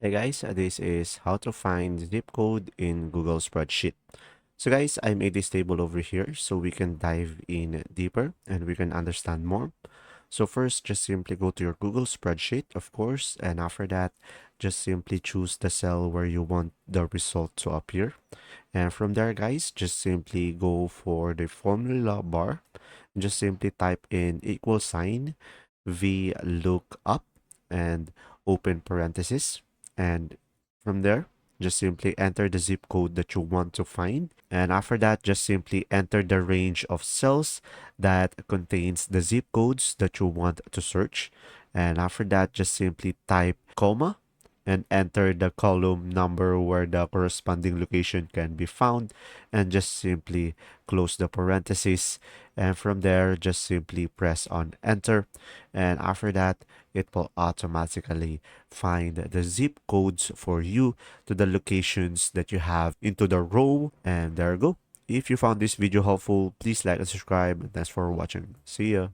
Hey guys, this is how to find zip code in Google Spreadsheet. So guys, I made this table over here so we can dive in deeper and we can understand more. So first, just simply go to your Google Spreadsheet, of course, and after that, just simply choose the cell where you want the result to appear. And from there, guys, just simply go for the formula bar and just simply type in equal sign v lookup and open parenthesis. And from there, just simply enter the zip code that you want to find. And after that, just simply enter the range of cells that contains the zip codes that you want to search. And after that, just simply type comma and enter the column number where the corresponding location can be found, and just simply close the parenthesis, and from there just simply press on enter, and after that it will automatically find the zip codes for you to the locations that you have into the row. And there you go. If you found this video helpful, please like and subscribe. Thanks for watching. See ya.